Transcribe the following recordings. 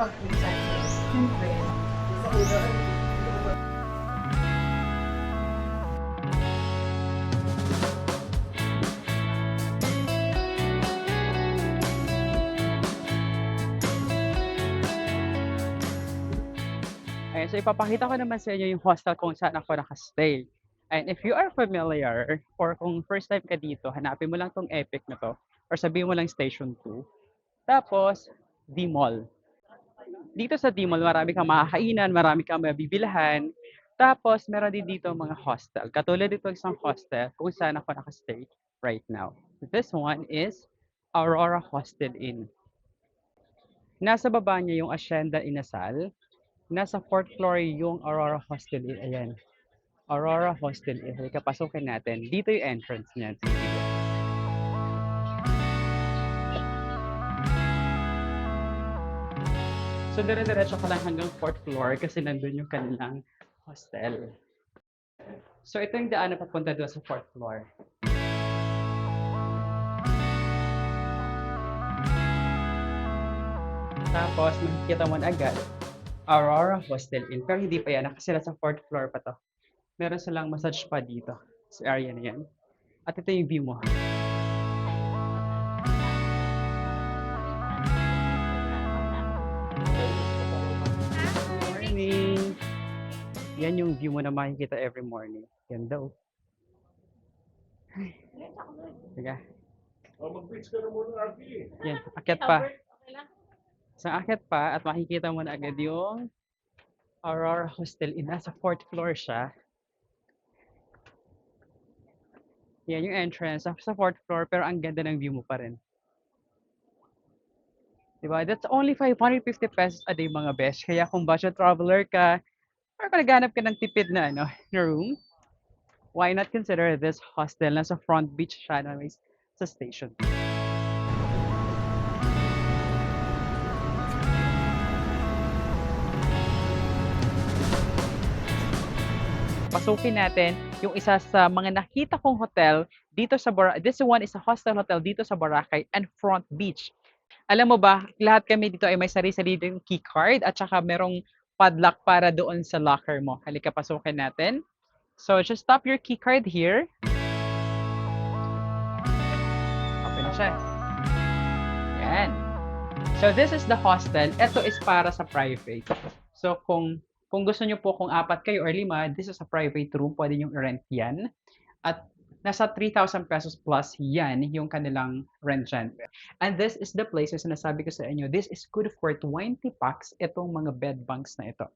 pag-usap. Siyempre, sa una, Ayan, so ipapakita ko naman sa inyo yung hostel kung saan ako nakastay. And if you are familiar, or kung first time ka dito, hanapin mo lang tong Epic na to, or sabihin mo lang Station 2. Tapos, D-Mall. Dito sa D-Mall, marami kang makakainan, marami kang mabibilhan. Tapos, meron din dito mga hostel. Katulad dito isang hostel kung saan ako nakastay right now. This one is Aurora Hostel Inn. Nasa baba niya yung Hacienda Inasal. Nasa 4th floor yung Aurora Hostel Inn. Ayan. Aurora Hostel Inn. Halika, pasukin natin. Dito yung entrance niyan. So, dire-diretso ka lang hanggang 4th floor kasi nandun yung kanilang hostel. So, ito yung daan na papunta doon sa 4th floor. Tapos, makikita mo na agad, Aurora Hostel Inn. Pero hindi pa yan. Kasi nasa 4th floor pa to. Meron silang massage spa dito sa area na yan. At ito yung view mo. Morning! Yan yung view mo na makikita every morning. Yan daw. Sige. Mag-preach ka na muna, Arky. Yan, akyat pa. Sa akyat pa at makikita mo na agad yung Aurora Hostel Inn. Nasa 4th floor siya. Yan yung entrance. Sa 4th floor pero ang ganda ng view mo pa rin. Diba? That's only 550 pesos a day mga besh. Kaya kung budget traveler ka, or kung naghanap ka ng tipid na, ano, na room, why not consider this hostel na sa front beach siya na sa station. Pasukin natin yung isa sa mga nakita kong hotel dito sa Boracay. This one is a hostel hotel dito sa Boracay and Front Beach. Alam mo ba, lahat kami dito ay may sarili-sariling key card at saka merong padlock para doon sa locker mo. Halika, pasukin natin. So, just tap your key card here. Open na siya. Yan. So, this is the hostel. Ito is para sa private. So, kung gusto nyo po kung 4 kayo or 5, this is a private room. Pwede nyo i-rent yan. At nasa 3,000 pesos plus yan yung kanilang rent dyan. And this is the place na sinasabi ko sa inyo, this is good for 20 packs itong mga bed bunks na ito.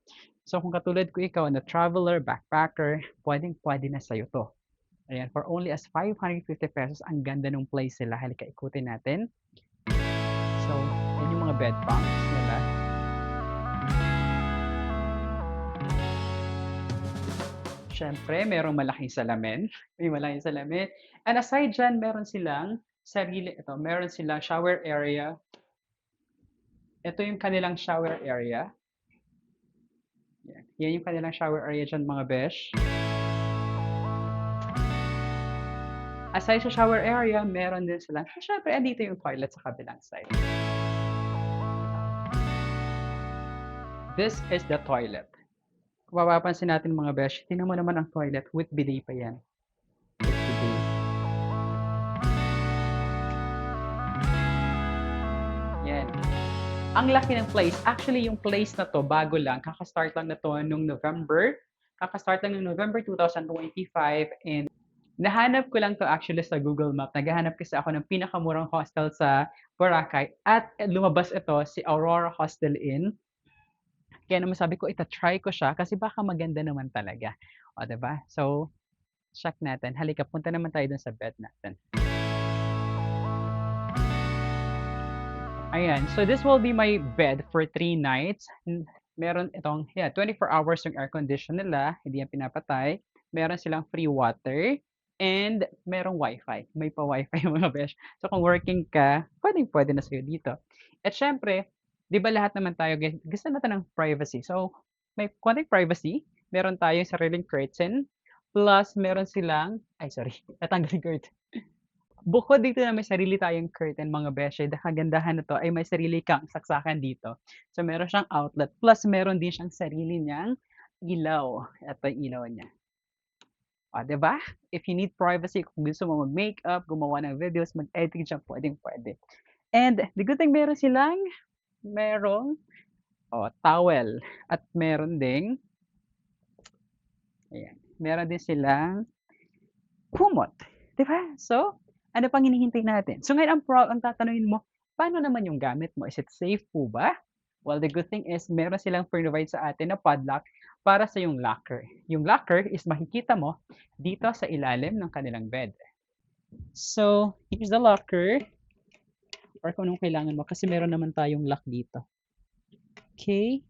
So kung katulad ko ikaw na traveler, backpacker, pwedeng-pwede na sa'yo to. Ayan, for only as 550 pesos, ang ganda ng place nila. Halika, ikutin natin. So, yan yung mga bed bunks nila. Siyempre, merong malaking salamin. May malaking salamin. And aside dyan, meron silang sarili, ito, meron silang shower area. Ito yung kanilang shower area. Yan, yan yung kanilang shower area dyan, mga besh. Aside sa shower area, meron din silang, siyempre, andito yung toilet sa kabilang side. This is the toilet. Kung mapapansin natin mga besh, tingnan mo naman ang toilet with bidet pa yan. With bidet. Yan. Ang laki ng place. Actually, yung place na to, bago lang. Kakastart lang na to nung November. Kakastart lang nung November 2025. And nahanap ko lang to actually sa Google Map. Naghahanap kasi ako ng pinakamurang hostel sa Boracay. At lumabas ito, si Aurora Hostel Inn. Kaya naman sabi ko, ita-try ko siya kasi baka maganda naman talaga. O, diba? So, check natin. Halika, punta naman tayo dun sa bed natin. Ayan. So, this will be my bed for 3 nights. Meron itong, 24 hours yung air condition nila. Hindi yan pinapatay. Meron silang free water. And merong wifi. May pa-wifi mga besh. So, kung working ka, pwede na sa'yo dito. At syempre, di ba lahat naman tayo, gusto natin ng privacy. So, may konting privacy. Meron tayong sariling curtain. Plus, meron silang, ay sorry, natanggal yung curtain. Bukod dito na may sarili tayong curtain mga beshe, the kagandahan na 'to ay may sarili kang saksakan dito. So, meron siyang outlet plus meron din siyang sarili niyang ilaw. Ito yung ilaw niya. Oh, 'di ba? If you need privacy, kung gusto mo mag-makeup, gumawa ng videos, mag-edit diyan, puwedeng-puwede. And the good thing merong, towel at meron ding ayan, meron din silang kumot, 'di ba? So, ano pang hinihintay natin? So, ngayon ang tatanungin mo, paano naman yung gamit mo? Is it safe po ba? Well, the good thing is meron silang provide sa atin na padlock para sa yung locker. Yung locker is makikita mo dito sa ilalim ng kanilang bed. So, here's the locker or kung anong kailangan mo kasi meron naman tayong lock dito. Okay?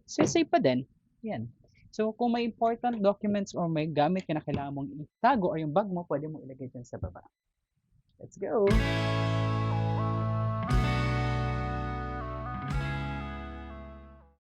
So, safe pa din. Yan. So, kung may important documents or may gamit ka na kailangan mong itago or yung bag mo, pwede mo ilagay dyan sa baba. Let's go!